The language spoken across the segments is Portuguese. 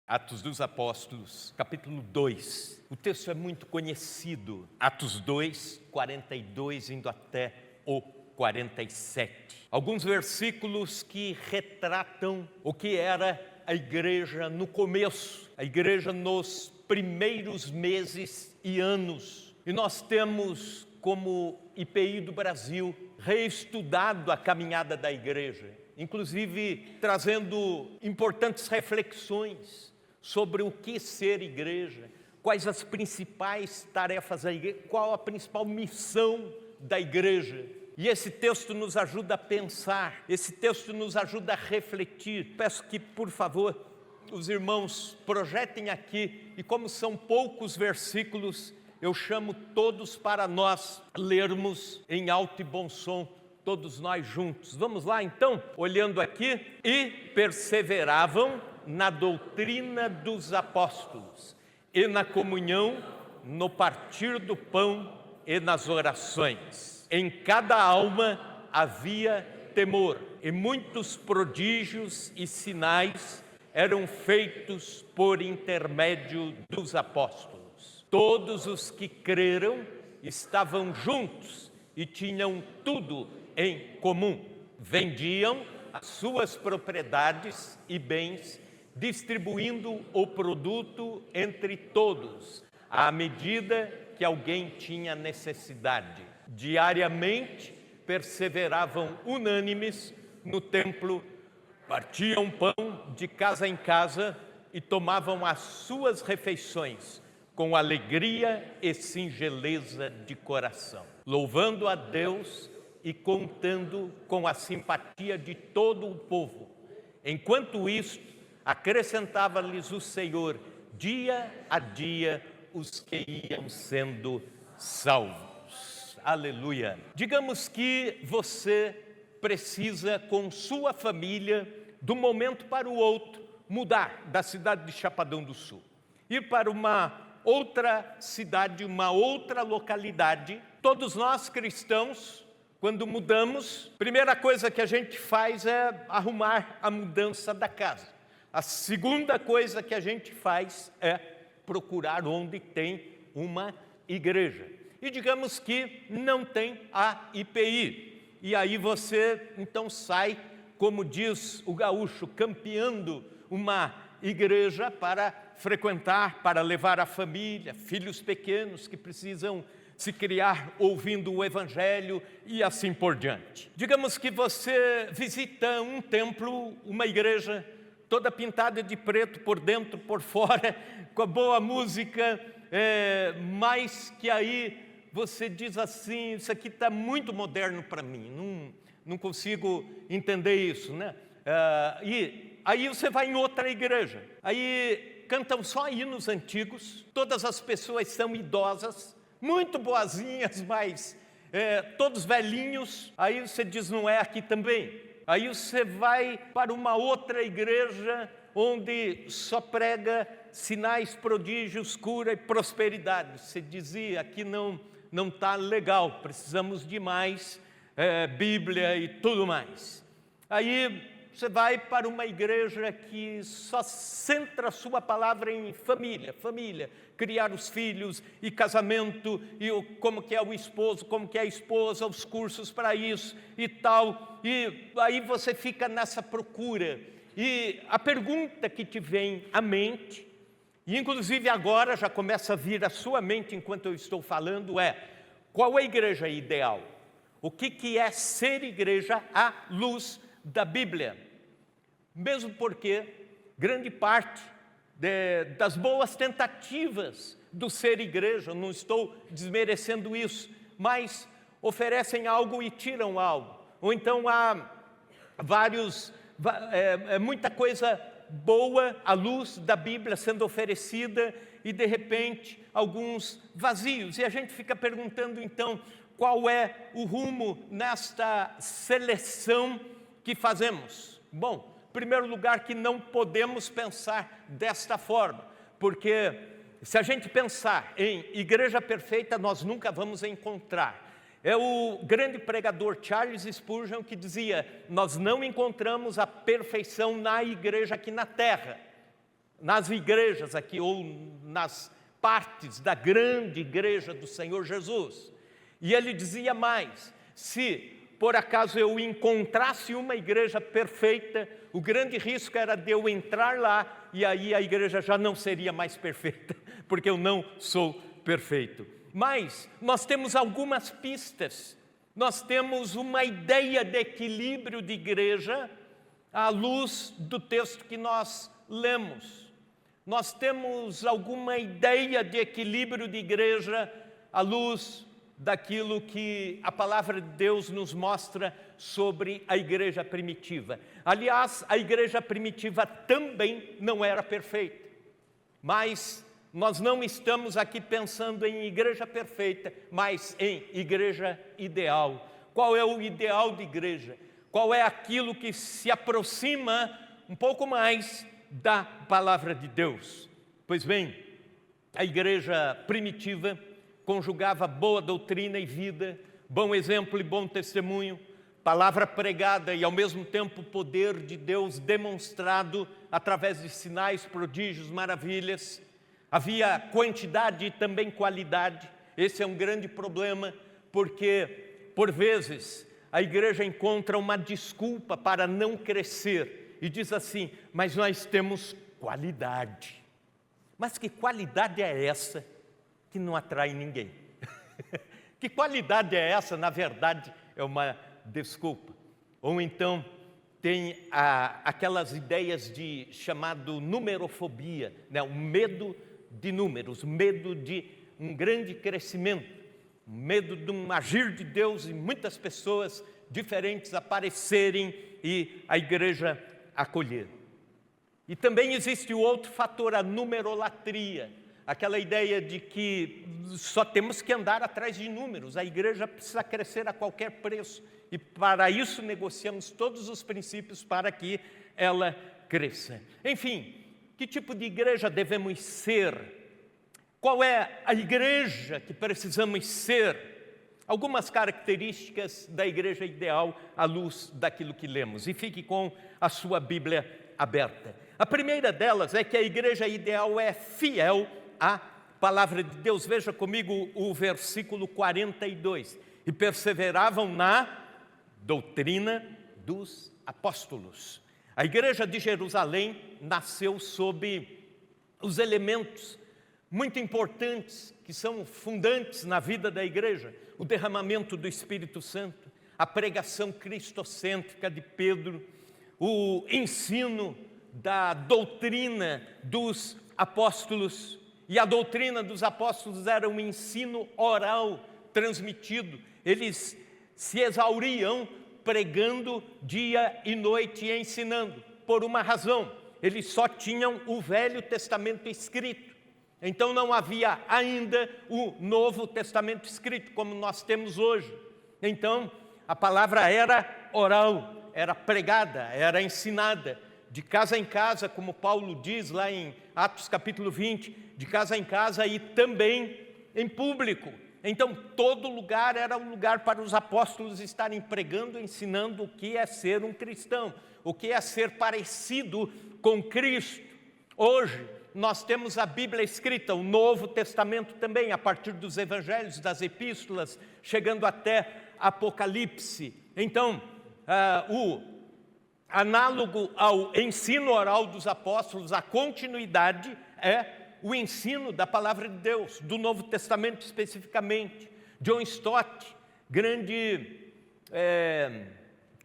Atos dos Apóstolos, capítulo 2. O texto é muito conhecido. Atos 2, 42, indo até o 47. Alguns versículos que retratam o que era a igreja no começo, a igreja nos primeiros meses e anos. E nós temos, como IPI do Brasil, reestudado a caminhada da igreja, inclusive trazendo importantes reflexões sobre o que ser igreja, quais as principais tarefas da igreja, qual a principal missão da igreja. E esse texto nos ajuda a pensar, esse texto nos ajuda a refletir. Peço que, por favor, os irmãos projetem aqui, e como são poucos versículos, eu chamo todos para nós lermos em alto e bom som, todos nós juntos. Vamos lá então, olhando aqui. E perseveravam na doutrina dos apóstolos, e na comunhão, no partir do pão e nas orações. Em cada alma havia temor, e muitos prodígios e sinais eram feitos por intermédio dos apóstolos. Todos os que creram estavam juntos e tinham tudo em comum. Vendiam as suas propriedades e bens, distribuindo o produto entre todos, à medida que alguém tinha necessidade. Diariamente perseveravam unânimes no templo, partiam pão de casa em casa e tomavam as suas refeições com alegria e singeleza de coração, louvando a Deus e contando com a simpatia de todo o povo. Enquanto isto, acrescentava-lhes o Senhor, dia a dia, os que iam sendo salvos. Aleluia! Digamos que você precisa, com sua família, de um momento para o outro, mudar da cidade de Chapadão do Sul, ir para uma outra cidade, uma outra localidade. Todos nós cristãos, quando mudamos, a primeira coisa que a gente faz é arrumar a mudança da casa. A segunda coisa que a gente faz é procurar onde tem uma igreja. E digamos que não tem a IPI. E aí você então sai, como diz o gaúcho, campeando uma igreja para frequentar, para levar a família, filhos pequenos que precisam se criar ouvindo o Evangelho e assim por diante. Digamos que você visita um templo, uma igreja, toda pintada de preto por dentro, por fora, com a boa música, mas que aí você diz assim, isso aqui está muito moderno para mim, não consigo entender isso, né? E aí você vai em outra igreja, aí cantam só hinos antigos, todas as pessoas são idosas, muito boazinhas, mas todos velhinhos. Aí você diz, não é aqui também. Aí você vai para uma outra igreja onde só prega sinais, prodígios, cura e prosperidade. Você dizia, aqui não está legal, precisamos de mais Bíblia e tudo mais. Aí você vai para uma igreja que só centra a sua palavra em família, criar os filhos e casamento, e como que é o esposo, como que é a esposa, os cursos para isso e tal. E aí você fica nessa procura. E a pergunta que te vem à mente, e inclusive agora já começa a vir à sua mente enquanto eu estou falando, é: qual é a igreja ideal? O que é ser igreja à luz da Bíblia? Mesmo porque grande parte das boas tentativas do ser igreja, não estou desmerecendo isso, mas oferecem algo e tiram algo. Ou então há muita coisa boa à luz da Bíblia sendo oferecida e de repente alguns vazios. E a gente fica perguntando então, qual é o rumo nesta seleção que fazemos? Bom, em primeiro lugar, que não podemos pensar desta forma, porque se a gente pensar em igreja perfeita, nós nunca vamos encontrar. É o grande pregador Charles Spurgeon que dizia: nós não encontramos a perfeição na igreja aqui na terra, nas igrejas aqui, ou nas partes da grande igreja do Senhor Jesus. E ele dizia mais: se por acaso eu encontrasse uma igreja perfeita, o grande risco era de eu entrar lá e aí a igreja já não seria mais perfeita, porque eu não sou perfeito. Mas nós temos algumas pistas, nós temos uma ideia de equilíbrio de igreja à luz do texto que nós lemos. Nós temos alguma ideia de equilíbrio de igreja à luz daquilo que a palavra de Deus nos mostra sobre a igreja primitiva. Aliás, a igreja primitiva também não era perfeita, mas nós não estamos aqui pensando em igreja perfeita, mas em igreja ideal. Qual é o ideal de igreja? Qual é aquilo que se aproxima um pouco mais da palavra de Deus? Pois bem, a igreja primitiva conjugava boa doutrina e vida, bom exemplo e bom testemunho, palavra pregada e ao mesmo tempo poder de Deus demonstrado através de sinais, prodígios, maravilhas. Havia quantidade e também qualidade. Esse é um grande problema, porque por vezes a igreja encontra uma desculpa para não crescer e diz assim: mas nós temos qualidade. Mas que qualidade é essa que não atrai ninguém? Que qualidade é essa? Na verdade, é uma desculpa. Ou então tem aquelas ideias de chamado numerofobia, né? O medo de números, medo de um grande crescimento, medo de um agir de Deus e muitas pessoas diferentes aparecerem e a igreja acolher. E também existe o outro fator, a numerolatria, aquela ideia de que só temos que andar atrás de números, a igreja precisa crescer a qualquer preço e para isso negociamos todos os princípios para que ela cresça. Enfim, que tipo de igreja devemos ser? Qual é a igreja que precisamos ser? Algumas características da igreja ideal à luz daquilo que lemos. E fique com a sua Bíblia aberta. A primeira delas é que a igreja ideal é fiel à palavra de Deus. Veja comigo o versículo 42. E perseveravam na doutrina dos apóstolos. A igreja de Jerusalém nasceu sob os elementos muito importantes que são fundantes na vida da igreja: o derramamento do Espírito Santo, a pregação cristocêntrica de Pedro, o ensino da doutrina dos apóstolos. E a doutrina dos apóstolos era um ensino oral transmitido. Eles se exauriam pregando dia e noite e ensinando, por uma razão: eles só tinham o Velho Testamento escrito. Então não havia ainda o Novo Testamento escrito, como nós temos hoje. Então a palavra era oral, era pregada, era ensinada, de casa em casa, como Paulo diz lá em Atos capítulo 20, de casa em casa e também em público. Então todo lugar era um lugar para os apóstolos estarem pregando, ensinando o que é ser um cristão, o que é ser parecido com Cristo. Hoje nós temos a Bíblia escrita, o Novo Testamento também, a partir dos evangelhos, das epístolas, chegando até Apocalipse. Então, o análogo ao ensino oral dos apóstolos, a continuidade é o ensino da palavra de Deus, do Novo Testamento especificamente. John Stott, grande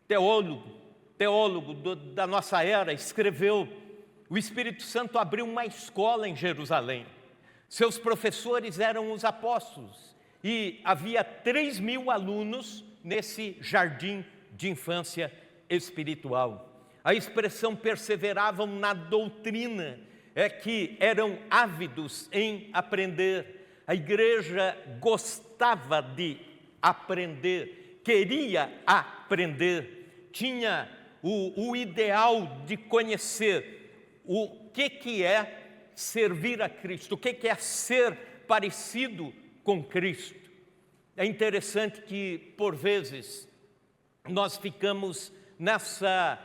teólogo da nossa era, escreveu: o Espírito Santo abriu uma escola em Jerusalém. Seus professores eram os apóstolos e havia 3.000 alunos nesse jardim de infância espiritual. A expressão perseveravam na doutrina é que eram ávidos em aprender. A igreja gostava de aprender, queria aprender, tinha o ideal de conhecer o que é servir a Cristo, o que é ser parecido com Cristo. É interessante que, por vezes, nós ficamos nessa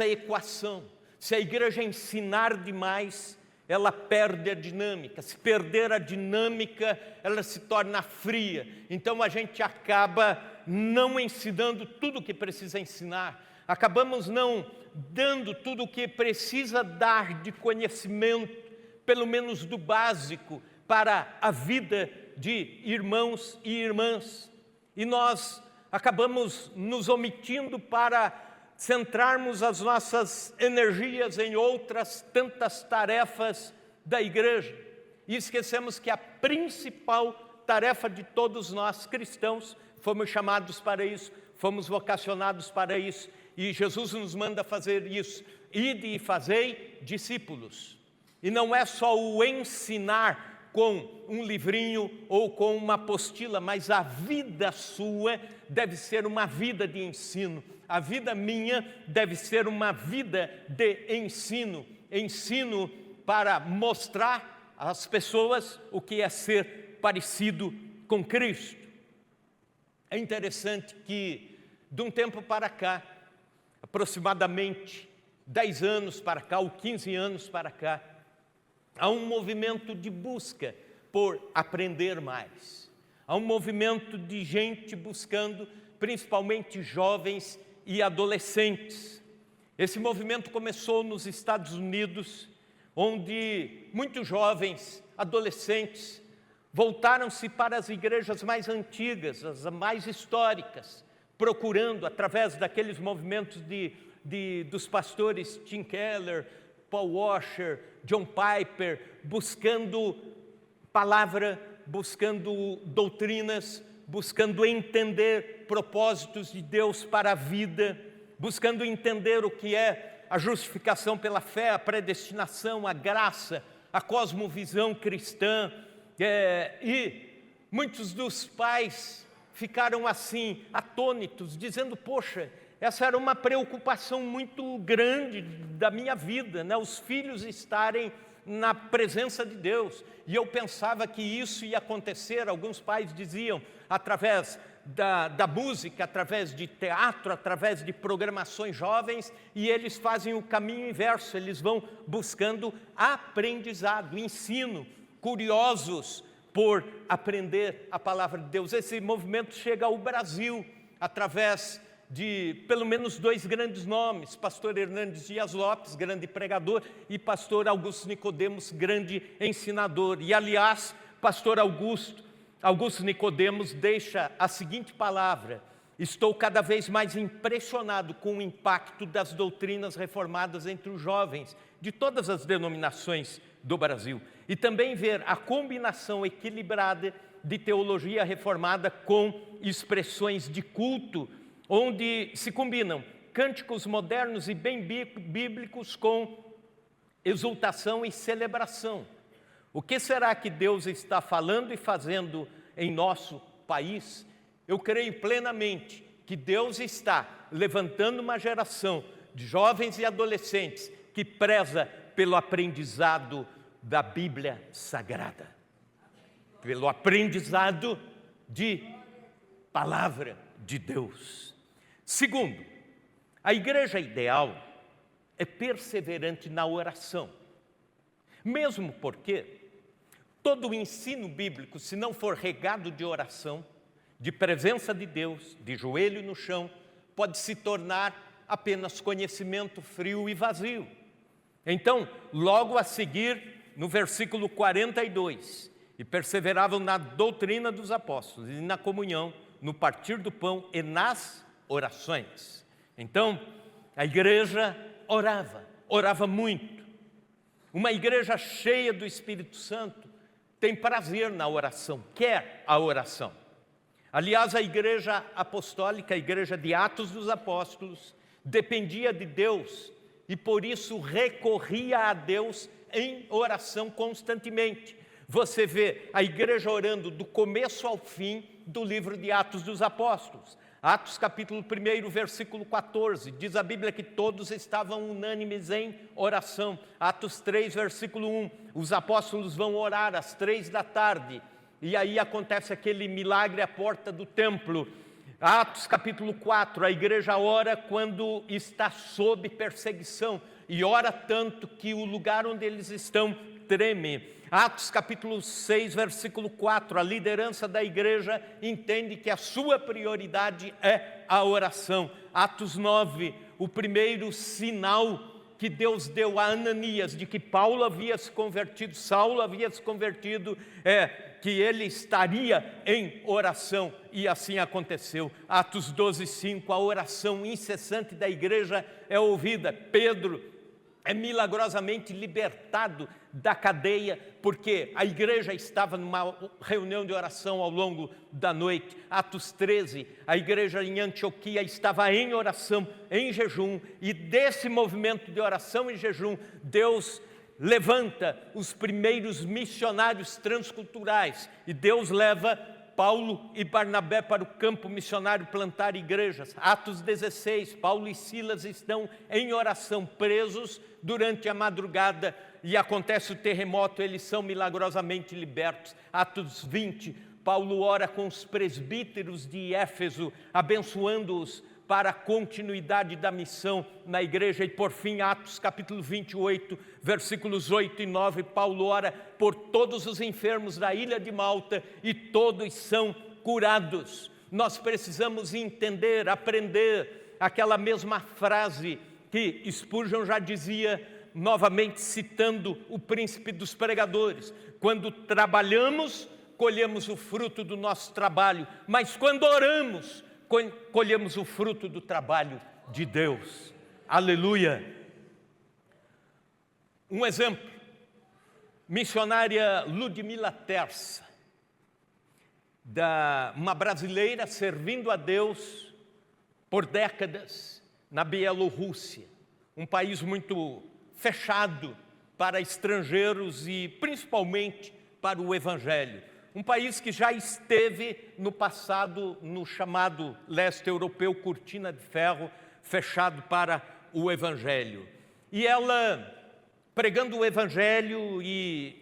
equação. Se a igreja ensinar demais, ela perde a dinâmica. Se perder a dinâmica, ela se torna fria. Então a gente acaba não ensinando tudo o que precisa ensinar. Acabamos não dando tudo o que precisa dar de conhecimento, pelo menos do básico, para a vida de irmãos e irmãs. E nós acabamos nos omitindo para centrarmos as nossas energias em outras tantas tarefas da igreja. E esquecemos que a principal tarefa de todos nós cristãos, fomos chamados para isso, fomos vocacionados para isso, e Jesus nos manda fazer isso: ide e fazei discípulos. E não é só o ensinar com um livrinho ou com uma apostila, mas a vida sua deve ser uma vida de ensino. A vida minha deve ser uma vida de ensino. Ensino para mostrar às pessoas o que é ser parecido com Cristo. É interessante que, de um tempo para cá, aproximadamente 10 anos para cá, ou 15 anos para cá, há um movimento de busca por aprender mais. Há um movimento de gente buscando, principalmente jovens e adolescentes. Esse movimento começou nos Estados Unidos, onde muitos jovens, adolescentes, voltaram-se para as igrejas mais antigas, as mais históricas, procurando, através daqueles movimentos dos pastores Tim Keller, Paul Washer, John Piper, buscando palavra, buscando doutrinas, buscando entender propósitos de Deus para a vida, buscando entender o que é a justificação pela fé, a predestinação, a graça, a cosmovisão cristã. E muitos dos pais ficaram assim, atônitos, dizendo: poxa, essa era uma preocupação muito grande da minha vida, né? Os filhos estarem na presença de Deus. E eu pensava que isso ia acontecer, alguns pais diziam, através da música, através de teatro, através de programações jovens, e eles fazem o caminho inverso, eles vão buscando aprendizado, ensino, curiosos por aprender a palavra de Deus. Esse movimento chega ao Brasil através de pelo menos 2 grandes nomes: pastor Hernandes Dias Lopes, grande pregador, e pastor Augusto Nicodemos, grande ensinador. E aliás, pastor Augusto Nicodemos deixa a seguinte palavra: estou cada vez mais impressionado com o impacto das doutrinas reformadas entre os jovens de todas as denominações do Brasil, e também ver a combinação equilibrada de teologia reformada com expressões de culto, onde se combinam cânticos modernos e bem bíblicos com exultação e celebração. O que será que Deus está falando e fazendo em nosso país? Eu creio plenamente que Deus está levantando uma geração de jovens e adolescentes que preza pelo aprendizado da Bíblia Sagrada, pelo aprendizado de palavra de Deus. Segundo, a igreja ideal é perseverante na oração, mesmo porque todo o ensino bíblico, se não for regado de oração, de presença de Deus, de joelho no chão, pode se tornar apenas conhecimento frio e vazio. Então, logo a seguir, no versículo 42, e perseveravam na doutrina dos apóstolos, e na comunhão, no partir do pão e nas orações. Então, a igreja orava muito. Uma igreja cheia do Espírito Santo tem prazer na oração, quer a oração. Aliás, a igreja apostólica, a igreja de Atos dos Apóstolos, dependia de Deus e por isso recorria a Deus em oração constantemente. Você vê a igreja orando do começo ao fim do livro de Atos dos Apóstolos. Atos capítulo 1, versículo 14, diz a Bíblia que todos estavam unânimes em oração. Atos 3, versículo 1, os apóstolos vão orar às 3 da tarde, e aí acontece aquele milagre à porta do templo. Atos capítulo 4, a igreja ora quando está sob perseguição, e ora tanto que o lugar onde eles estão treme. Atos capítulo 6, versículo 4, a liderança da igreja entende que a sua prioridade é a oração. Atos 9, o primeiro sinal que Deus deu a Ananias de que Paulo havia se convertido, Saulo havia se convertido, que ele estaria em oração, e assim aconteceu. Atos 12, 5, a oração incessante da igreja é ouvida. Pedro é milagrosamente libertado da cadeia, porque a igreja estava numa reunião de oração ao longo da noite. Atos 13, a igreja em Antioquia estava em oração, em jejum, e desse movimento de oração e jejum, Deus levanta os primeiros missionários transculturais, e Deus leva Paulo e Barnabé para o campo missionário plantar igrejas. Atos 16, Paulo e Silas estão em oração, presos durante a madrugada, e acontece o terremoto, eles são milagrosamente libertos. Atos 20, Paulo ora com os presbíteros de Éfeso, abençoando-os para a continuidade da missão na igreja. E por fim, Atos capítulo 28, versículos 8 e 9, Paulo ora por todos os enfermos da ilha de Malta e todos são curados. Nós precisamos entender, aprender aquela mesma frase que Spurgeon já dizia, novamente citando o príncipe dos pregadores: quando trabalhamos, colhemos o fruto do nosso trabalho, mas quando oramos, colhemos o fruto do trabalho de Deus. Aleluia! Um exemplo, missionária Ludmila Terça, uma brasileira servindo a Deus por décadas na Bielorrússia, um país muito fechado para estrangeiros e principalmente para o Evangelho. Um país que já esteve no passado no chamado leste europeu, cortina de ferro, fechado para o Evangelho. E ela, pregando o Evangelho e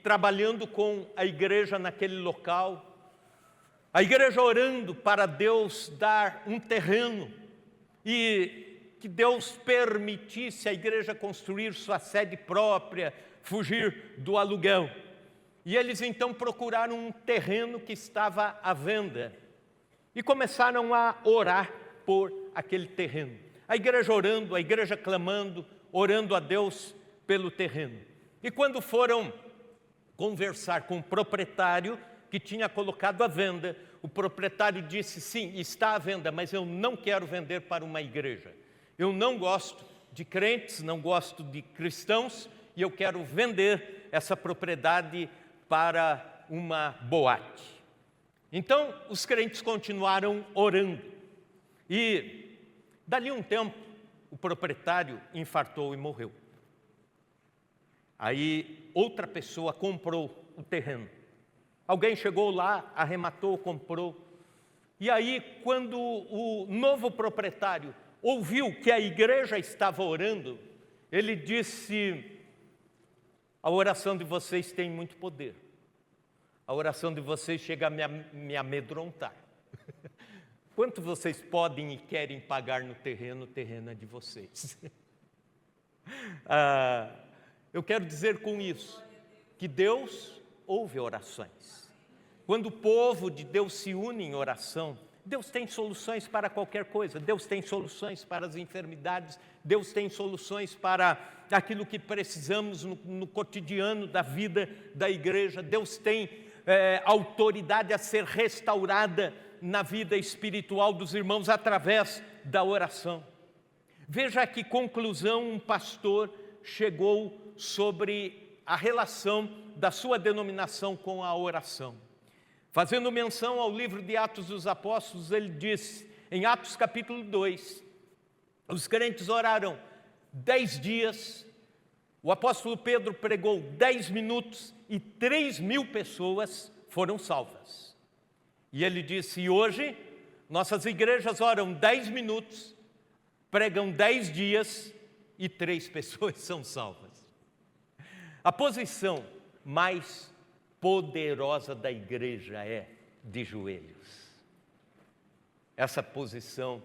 trabalhando com a igreja naquele local, a igreja orando para Deus dar um terreno e que Deus permitisse a igreja construir sua sede própria, fugir do aluguel. E eles então procuraram um terreno que estava à venda e começaram a orar por aquele terreno. A igreja orando, a igreja clamando, orando a Deus pelo terreno. E quando foram conversar com o proprietário que tinha colocado à venda, o proprietário disse: sim, está à venda, mas eu não quero vender para uma igreja. Eu não gosto de crentes, não gosto de cristãos, e eu quero vender essa propriedade para uma boate. Então, os crentes continuaram orando. E, dali um tempo, o proprietário infartou e morreu. Aí, outra pessoa comprou o terreno. Alguém chegou lá, arrematou, comprou. E aí, quando o novo proprietário ouviu que a igreja estava orando, ele disse: a oração de vocês tem muito poder. A oração de vocês chega a me amedrontar. Quanto vocês podem e querem pagar no terreno, o terreno é de vocês. Eu quero dizer com isso que Deus ouve orações. Quando o povo de Deus se une em oração, Deus tem soluções para qualquer coisa. Deus tem soluções para as enfermidades, Deus tem soluções para aquilo que precisamos no cotidiano da vida da igreja. Deus tem autoridade a ser restaurada na vida espiritual dos irmãos através da oração. Veja a que conclusão um pastor chegou sobre a relação da sua denominação com a oração. Fazendo menção ao livro de Atos dos Apóstolos, ele diz, em Atos capítulo 2, os crentes oraram 10 dias, o apóstolo Pedro pregou 10 minutos e 3.000 pessoas foram salvas. E ele disse: e hoje nossas igrejas oram 10 minutos, pregam 10 dias e 3 pessoas são salvas. A posição mais poderosa da igreja é de joelhos. essa posição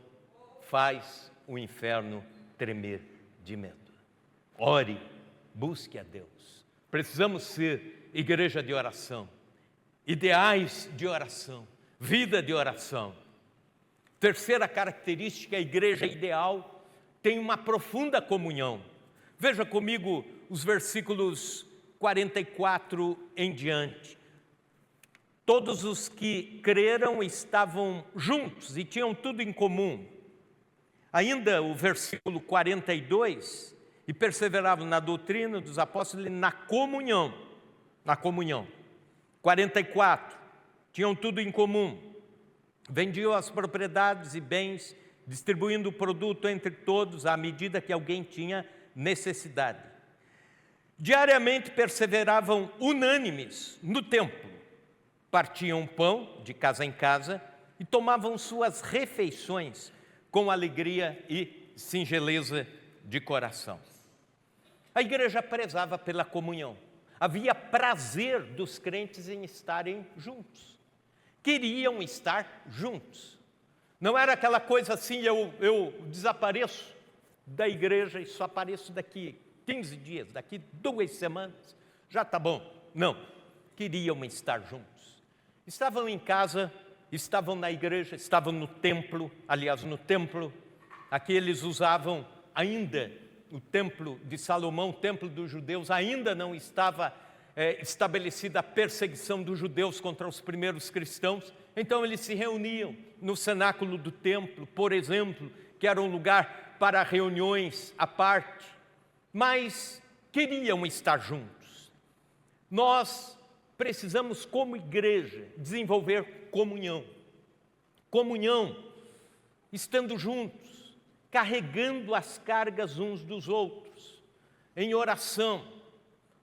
faz o inferno tremer de medo. Ore, busque a Deus. Precisamos ser igreja de oração, ideais de oração, vida de oração. Terceira característica, a igreja ideal tem uma profunda comunhão. Veja comigo os versículos 44 em diante. Todos os que creram estavam juntos e tinham tudo em comum. Ainda o versículo 42, e perseveravam na doutrina dos apóstolos e na comunhão. 44, tinham tudo em comum. Vendiam as propriedades e bens, distribuindo o produto entre todos à medida que alguém tinha necessidade. Diariamente perseveravam unânimes no templo, partiam pão de casa em casa e tomavam suas refeições com alegria e singeleza de coração. A igreja prezava pela comunhão. Havia prazer dos crentes em estarem juntos. Queriam estar juntos. Não era aquela coisa assim, eu desapareço da igreja e só apareço daqui 15 dias, daqui 2 semanas, já está bom. Não, queriam estar juntos. Estavam em casa, estavam na igreja, estavam no templo. Aliás, no templo, aqui eles usavam ainda o templo de Salomão, o templo dos judeus, ainda não estava estabelecida a perseguição dos judeus contra os primeiros cristãos. Então eles se reuniam no cenáculo do templo, por exemplo, que era um lugar para reuniões à parte, mas queriam estar juntos. Nós precisamos, como igreja, desenvolver comunhão. Comunhão, estando juntos, carregando as cargas uns dos outros, em oração.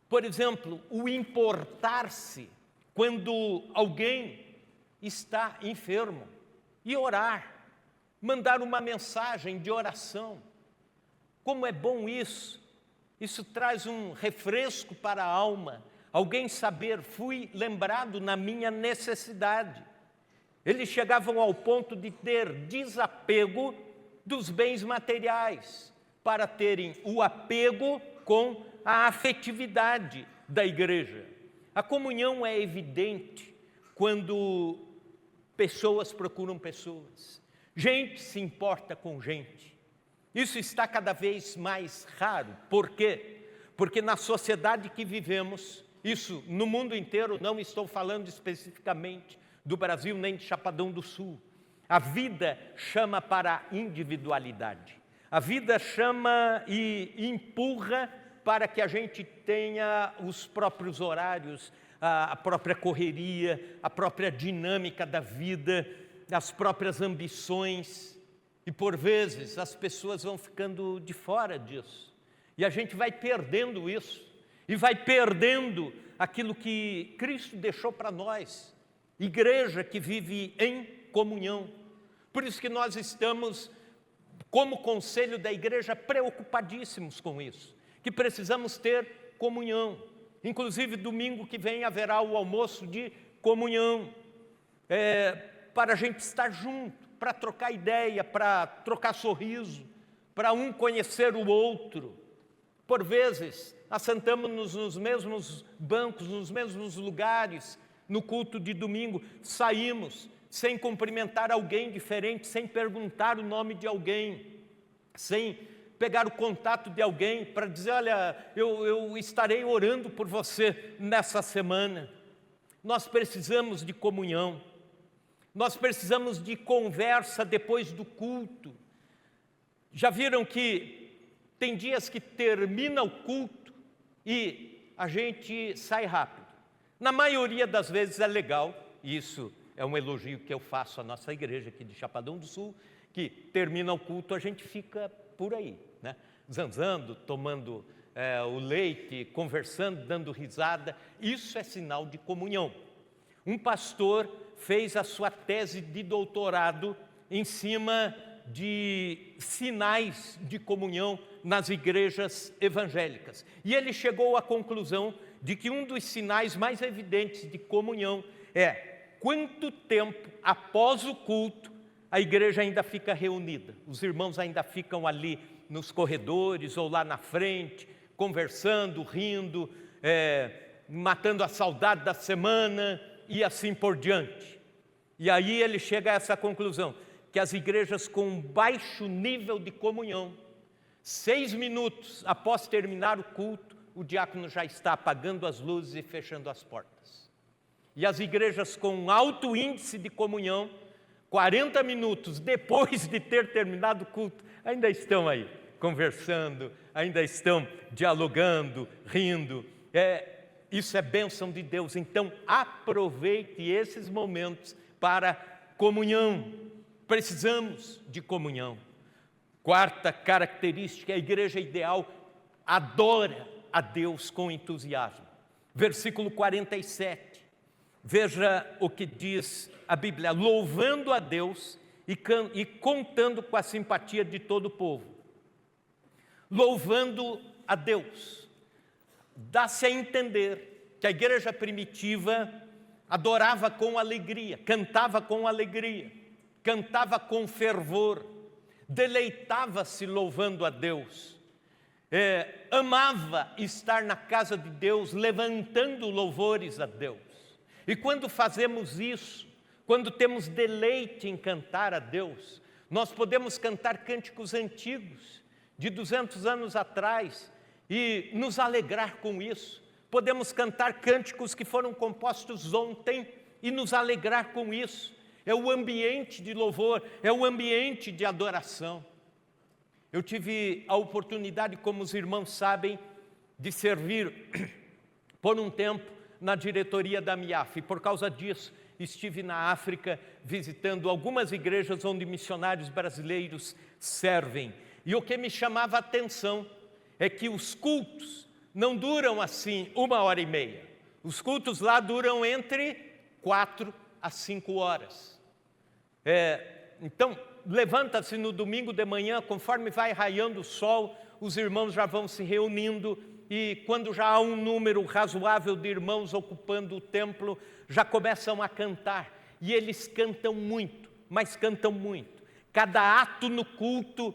Por exemplo, o importar-se quando alguém está enfermo e orar, mandar uma mensagem de oração. Como é bom isso! Isso traz um refresco para a alma. Alguém saber, fui lembrado na minha necessidade. Eles chegavam ao ponto de ter desapego dos bens materiais, para terem o apego com a afetividade da igreja. A comunhão é evidente quando pessoas procuram pessoas. Gente se importa com gente. Isso está cada vez mais raro. Por quê? Porque na sociedade que vivemos, isso no mundo inteiro, não estou falando especificamente do Brasil nem de Chapadão do Sul. A vida chama para a individualidade. A vida chama e empurra para que a gente tenha os próprios horários, a própria correria, a própria dinâmica da vida, as próprias ambições. E por vezes as pessoas vão ficando de fora disso. E a gente vai perdendo isso. E vai perdendo aquilo que Cristo deixou para nós. Igreja que vive em comunhão. Por isso que nós estamos, como conselho da igreja, preocupadíssimos com isso. Que precisamos ter comunhão. Inclusive, domingo que vem haverá o almoço de comunhão. Para a gente estar junto, para trocar ideia, para trocar sorriso, para um conhecer o outro. Por vezes, assentamos-nos nos mesmos bancos, nos mesmos lugares, no culto de domingo, saímos sem cumprimentar alguém diferente, sem perguntar o nome de alguém, sem pegar o contato de alguém para dizer, olha, eu estarei orando por você nessa semana. Nós precisamos de comunhão, nós precisamos de conversa depois do culto. Já viram que tem dias que termina o culto e a gente sai rápido. Na maioria das vezes é legal, e isso é um elogio que eu faço à nossa igreja aqui de Chapadão do Sul, que termina o culto, a gente fica por aí, né? Zanzando, tomando o leite, conversando, dando risada. Isso é sinal de comunhão. Um pastor fez a sua tese de doutorado em cima de sinais de comunhão nas igrejas evangélicas. E ele chegou à conclusão de que um dos sinais mais evidentes de comunhão é quanto tempo após o culto a igreja ainda fica reunida, os irmãos ainda ficam ali nos corredores ou lá na frente, conversando, rindo, matando a saudade da semana e assim por diante. E aí ele chega a essa conclusão, que as igrejas com baixo nível de comunhão, 6 minutos após terminar o culto, o diácono já está apagando as luzes e fechando as portas. E as igrejas com alto índice de comunhão, 40 minutos depois de ter terminado o culto, ainda estão aí, conversando, ainda estão dialogando, rindo. Isso é bênção de Deus. Então, aproveite esses momentos para comunhão. Precisamos de comunhão. Quarta característica, a igreja ideal adora a Deus com entusiasmo. Versículo 47. Veja o que diz a Bíblia: louvando a Deus e contando com a simpatia de todo o povo. Louvando a Deus. Dá-se a entender que a igreja primitiva adorava com alegria, cantava com alegria, cantava com fervor, deleitava-se louvando a Deus, amava estar na casa de Deus, levantando louvores a Deus. E quando fazemos isso, quando temos deleite em cantar a Deus, nós podemos cantar cânticos antigos, de 200 anos atrás, e nos alegrar com isso. Podemos cantar cânticos que foram compostos ontem e nos alegrar com isso. É o ambiente de louvor, é o ambiente de adoração. Eu tive a oportunidade, como os irmãos sabem, de servir por um tempo na diretoria da MIAF, e por causa disso estive na África visitando algumas igrejas onde missionários brasileiros servem. E o que me chamava a atenção é que os cultos não duram assim 1h30. Os cultos lá duram entre 4 a 5 horas. Então, levanta-se no domingo de manhã, conforme vai raiando o sol, os irmãos já vão se reunindo, e quando já há um número razoável de irmãos ocupando o templo, já começam a cantar. E eles cantam muito, mas cantam muito. Cada ato no culto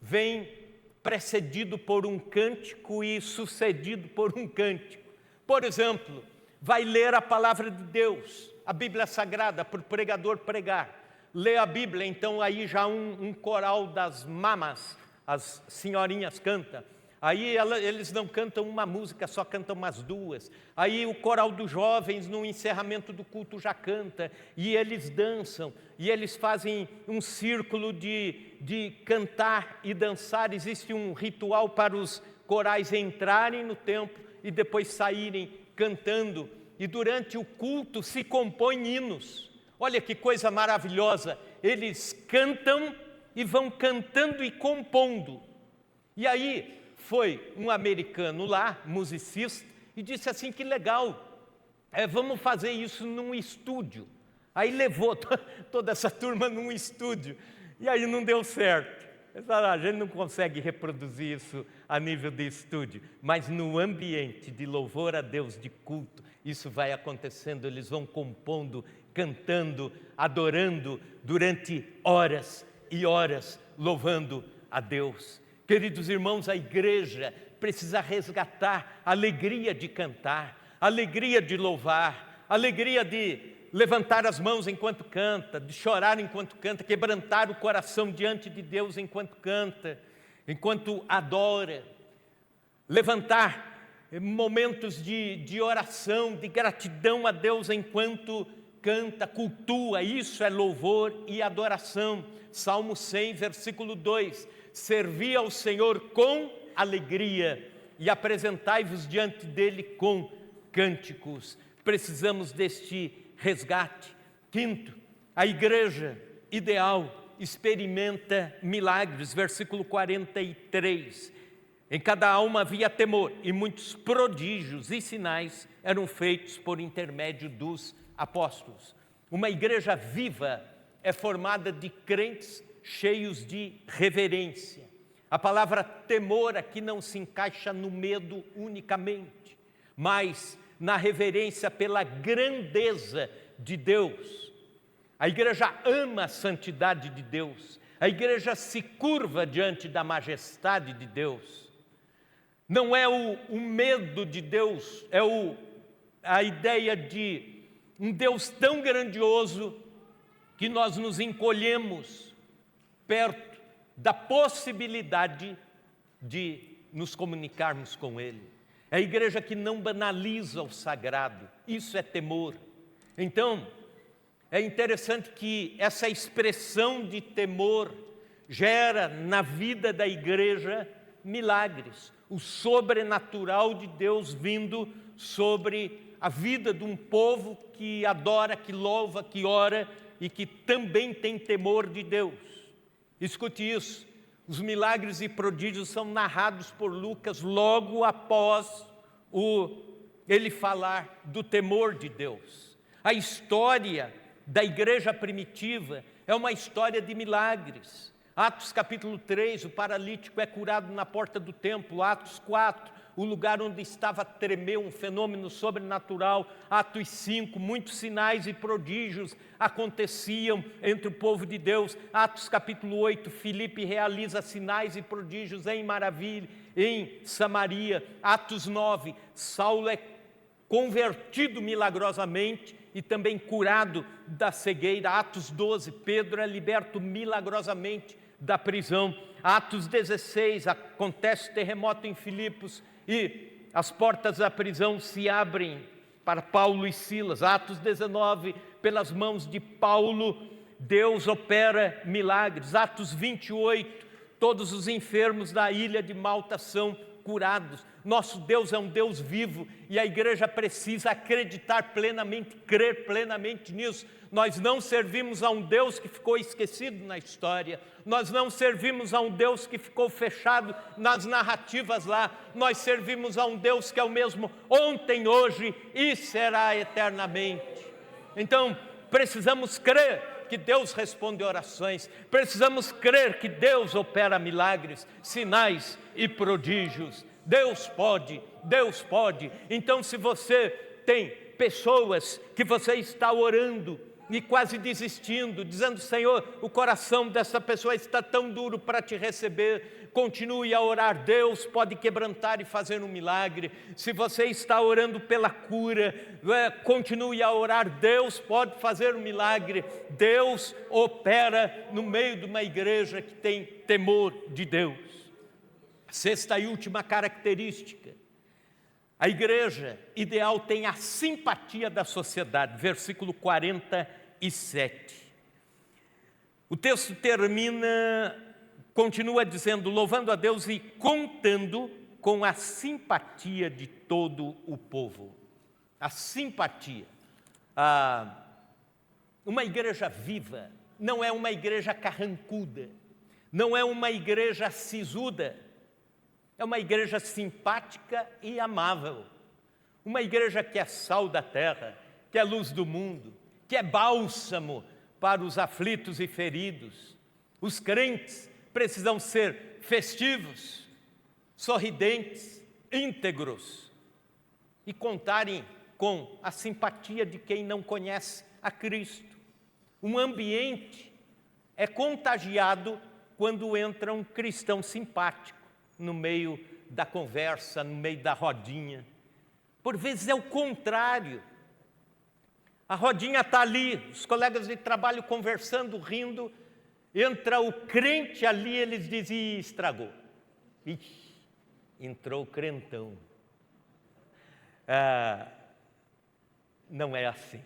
vem precedido por um cântico e sucedido por um cântico. Por exemplo, vai ler a palavra de Deus, a Bíblia Sagrada, para o pregador pregar. Lê a Bíblia, então aí já um coral das mamas, as senhorinhas cantam. Aí eles não cantam uma música, só cantam umas 2. Aí o coral dos jovens, no encerramento do culto, já canta. E eles dançam, e eles fazem um círculo de cantar e dançar. Existe um ritual para os corais entrarem no templo e depois saírem cantando. E durante o culto se compõem hinos. Olha que coisa maravilhosa! Eles cantam e vão cantando e compondo. E aí foi um americano lá, musicista, e disse assim: que legal, vamos fazer isso num estúdio. Aí levou toda essa turma num estúdio, e aí não deu certo. A gente não consegue reproduzir isso a nível de estúdio, mas no ambiente de louvor a Deus, de culto, isso vai acontecendo. Eles vão compondo, cantando, adorando durante horas e horas, louvando a Deus. Queridos irmãos, a igreja precisa resgatar a alegria de cantar, a alegria de louvar, a alegria de levantar as mãos enquanto canta, de chorar enquanto canta, quebrantar o coração diante de Deus enquanto canta, enquanto adora, levantar momentos de oração, de gratidão a Deus enquanto canta, cultua. Isso é louvor e adoração. Salmo 100, versículo 2: servi ao Senhor com alegria e apresentai-vos diante dele com cânticos. Precisamos deste resgate. Quinto, a igreja ideal experimenta milagres. Versículo 43: em cada alma havia temor, e muitos prodígios e sinais eram feitos por intermédio dos apóstolos. Uma igreja viva é formada de crentes cheios de reverência. A palavra temor aqui não se encaixa no medo unicamente, mas na reverência pela grandeza de Deus. A igreja ama a santidade de Deus. A igreja se curva diante da majestade de Deus. Não é o medo de Deus, é a ideia de um Deus tão grandioso que nós nos encolhemos perto da possibilidade de nos comunicarmos com Ele. É a igreja que não banaliza o sagrado, isso é temor. Então, é interessante que essa expressão de temor gera na vida da igreja milagres, o sobrenatural de Deus vindo sobre a vida de um povo que adora, que louva, que ora e que também tem temor de Deus. Escute isso, os milagres e prodígios são narrados por Lucas logo após ele falar do temor de Deus. A história da igreja primitiva é uma história de milagres. Atos capítulo 3, o paralítico é curado na porta do templo. Atos 4, o lugar onde estava tremeu, um fenômeno sobrenatural. Atos 5, muitos sinais e prodígios aconteciam entre o povo de Deus. Atos capítulo 8, Filipe realiza sinais e prodígios em Maravilha, em Samaria. Atos 9, Saulo é convertido milagrosamente e também curado da cegueira. Atos 12, Pedro é liberto milagrosamente da prisão. Atos 16, acontece terremoto em Filipos e as portas da prisão se abrem para Paulo e Silas. Atos 19, pelas mãos de Paulo, Deus opera milagres. Atos 28, todos os enfermos da ilha de Malta são curados. Nosso Deus é um Deus vivo e a igreja precisa acreditar plenamente, crer plenamente nisso. Nós não servimos a um Deus que ficou esquecido na história. Nós não servimos a um Deus que ficou fechado nas narrativas lá. Nós servimos a um Deus que é o mesmo ontem, hoje e será eternamente. Então, precisamos crer que Deus responde orações. Precisamos crer que Deus opera milagres, sinais e prodígios. Deus pode, Deus pode. Então, se você tem pessoas que você está orando e quase desistindo, dizendo: Senhor, o coração dessa pessoa está tão duro para te receber, continue a orar, Deus pode quebrantar e fazer um milagre. Se você está orando pela cura, continue a orar, Deus pode fazer um milagre. Deus opera no meio de uma igreja que tem temor de Deus. Sexta e última característica: a igreja ideal tem a simpatia da sociedade. Versículo 47. O texto continua dizendo: louvando a Deus e contando com a simpatia de todo o povo. A simpatia. Uma igreja viva não é uma igreja carrancuda, não é uma igreja sisuda. É uma igreja simpática e amável. Uma igreja que é sal da terra, que é luz do mundo, que é bálsamo para os aflitos e feridos. Os crentes precisam ser festivos, sorridentes, íntegros e contarem com a simpatia de quem não conhece a Cristo. Um ambiente é contagiado quando entra um cristão simpático no meio da conversa, no meio da rodinha. Por vezes é o contrário. A rodinha está ali, os colegas de trabalho conversando, rindo, entra o crente ali, eles dizem: estragou. Ixi, entrou o crentão. Não é assim.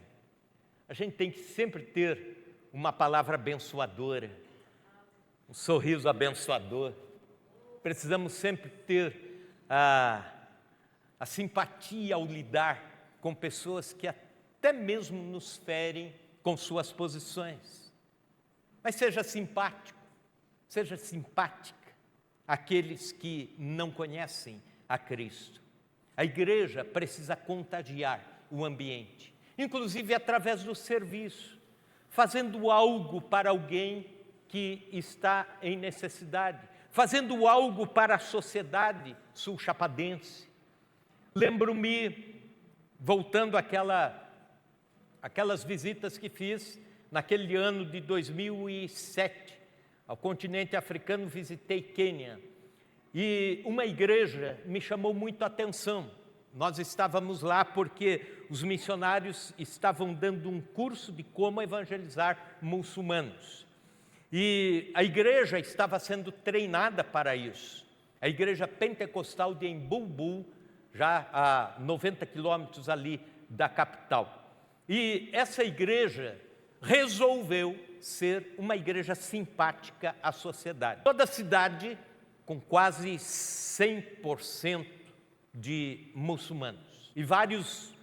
A gente tem que sempre ter uma palavra abençoadora, um sorriso abençoador. Precisamos sempre ter a simpatia ao lidar com pessoas que até mesmo nos ferem com suas posições. Mas seja simpático, seja simpática àqueles que não conhecem a Cristo. A igreja precisa contagiar o ambiente, inclusive através do serviço, fazendo algo para alguém que está em necessidade, fazendo algo para a sociedade sul-chapadense. Lembro-me, voltando àquelas visitas que fiz naquele ano de 2007, ao continente africano, visitei Quênia. E uma igreja me chamou muito a atenção. Nós estávamos lá porque os missionários estavam dando um curso de como evangelizar muçulmanos. E a igreja estava sendo treinada para isso. A igreja pentecostal de Embu-Embu, já a 90 quilômetros ali da capital. E essa igreja resolveu ser uma igreja simpática à sociedade. Toda a cidade com quase 100% de muçulmanos. E vários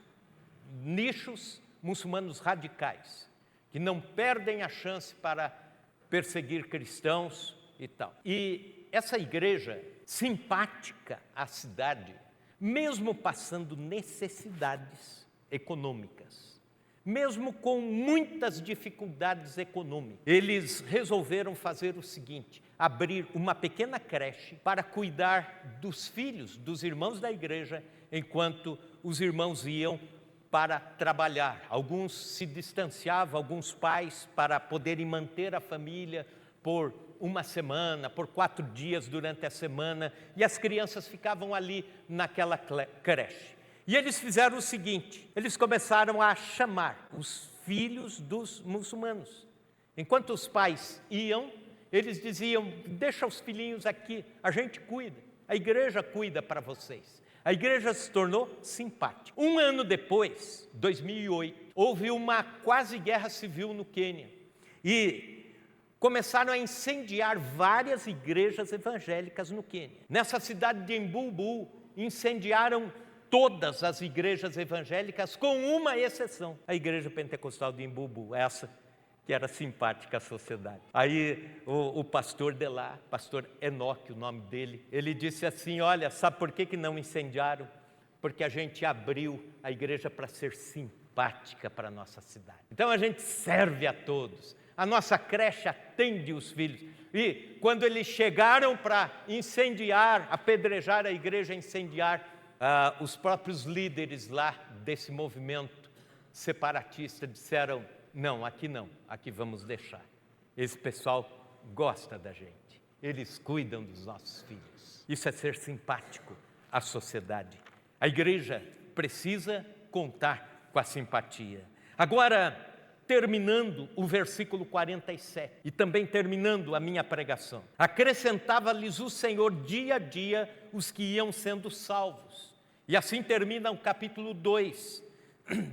nichos muçulmanos radicais, que não perdem a chance para perseguir cristãos e tal. E essa igreja simpática à cidade, mesmo passando necessidades econômicas, mesmo com muitas dificuldades econômicas, eles resolveram fazer o seguinte: abrir uma pequena creche para cuidar dos filhos dos irmãos da igreja, enquanto os irmãos iam para trabalhar. Alguns se distanciavam, alguns pais, para poderem manter a família por uma semana, por 4 dias durante a semana, e as crianças ficavam ali naquela creche. E eles fizeram o seguinte: eles começaram a chamar os filhos dos muçulmanos. Enquanto os pais iam, eles diziam: deixa os filhinhos aqui, a gente cuida, a igreja cuida para vocês. A igreja se tornou simpática. 1 ano depois, 2008, houve uma quase guerra civil no Quênia. E começaram a incendiar várias igrejas evangélicas no Quênia. Nessa cidade de Embu-Embu, incendiaram todas as igrejas evangélicas, com uma exceção: a igreja pentecostal de Embu-Embu, essa que era simpática à sociedade. Aí o pastor de lá, pastor Enoque, o nome dele, ele disse assim: olha, sabe por que não incendiaram? Porque a gente abriu a igreja para ser simpática para a nossa cidade. Então a gente serve a todos, a nossa creche atende os filhos. E quando eles chegaram para incendiar, apedrejar a igreja, incendiar, os próprios líderes lá desse movimento separatista disseram: não, aqui vamos deixar. Esse pessoal gosta da gente, eles cuidam dos nossos filhos. Isso é ser simpático à sociedade. A igreja precisa contar com a simpatia. Agora, terminando o versículo 47, e também terminando a minha pregação: acrescentava-lhes o Senhor dia a dia os que iam sendo salvos. E assim termina o capítulo 2,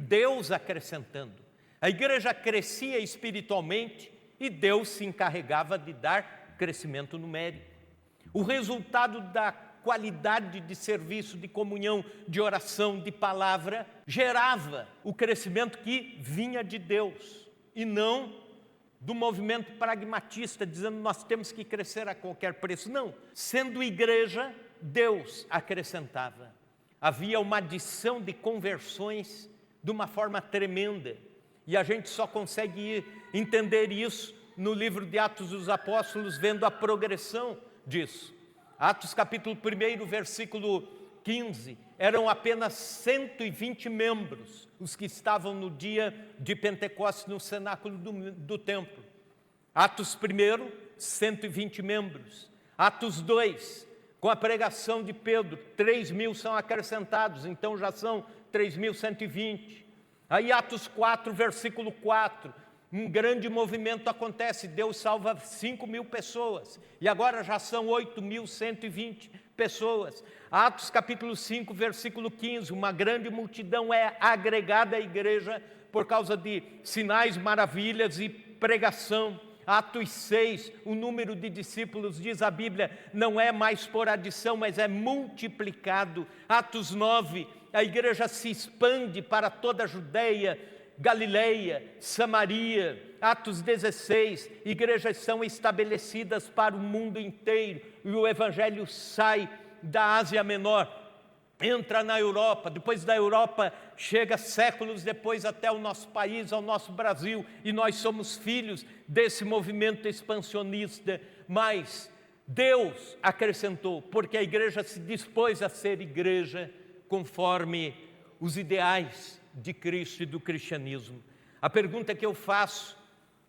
Deus acrescentando. A igreja crescia espiritualmente e Deus se encarregava de dar crescimento numérico. O resultado da qualidade de serviço, de comunhão, de oração, de palavra, gerava o crescimento que vinha de Deus e não do movimento pragmatista, dizendo nós temos que crescer a qualquer preço. Não, sendo igreja, Deus acrescentava. Havia uma adição de conversões de uma forma tremenda. E a gente só consegue entender isso no livro de Atos dos Apóstolos, vendo a progressão disso. Atos capítulo 1, versículo 15, eram apenas 120 membros os que estavam no dia de Pentecostes no cenáculo do templo. Atos 1, 120 membros. Atos 2, com a pregação de Pedro, 3.000 são acrescentados, então já são 3.120. Aí Atos 4, versículo 4, um grande movimento acontece, Deus salva 5.000 pessoas, e agora já são 8.120 pessoas. Atos capítulo 5, versículo 15, uma grande multidão é agregada à igreja por causa de sinais, maravilhas e pregação. Atos 6, o número de discípulos, diz a Bíblia, não é mais por adição, mas é multiplicado. Atos 9, a igreja se expande para toda a Judeia, Galileia, Samaria. Atos 16, igrejas são estabelecidas para o mundo inteiro e o evangelho sai da Ásia Menor, entra na Europa, depois da Europa chega séculos depois até o nosso país, ao nosso Brasil, e nós somos filhos desse movimento expansionista. Mas Deus acrescentou, porque a igreja se dispôs a ser igreja conforme os ideais de Cristo e do cristianismo. A pergunta que eu faço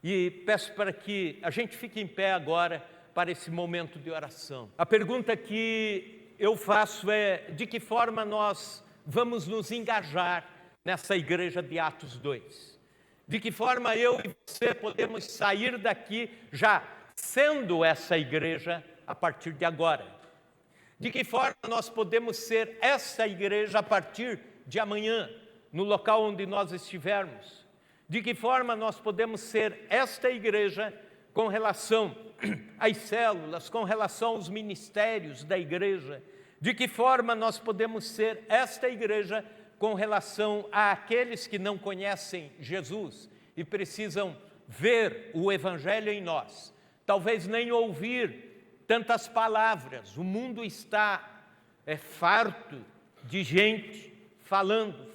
E peço para que a gente fique em pé agora para esse momento de oração. A pergunta que eu faço é: de que forma nós vamos nos engajar nessa igreja de Atos 2? De que forma eu e você podemos sair daqui já sendo essa igreja a partir de agora? De que forma nós podemos ser essa igreja a partir de amanhã, no local onde nós estivermos? De que forma nós podemos ser esta igreja com relação às células, com relação aos ministérios da igreja? De que forma nós podemos ser esta igreja com relação àqueles que não conhecem Jesus e precisam ver o Evangelho em nós? Talvez nem ouvir tantas palavras. O mundo está farto de gente falando.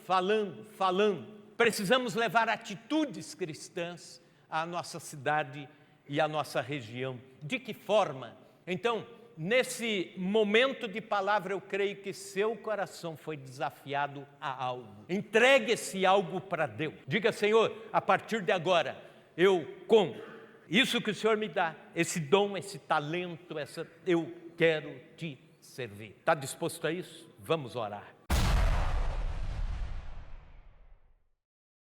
Precisamos levar atitudes cristãs à nossa cidade e à nossa região. De que forma? Então, nesse momento de palavra, eu creio que seu coração foi desafiado a algo. Entregue esse algo para Deus. Diga: Senhor, a partir de agora, eu com isso que o Senhor me dá, esse dom, esse talento, eu quero te servir. Está disposto a isso? Vamos orar.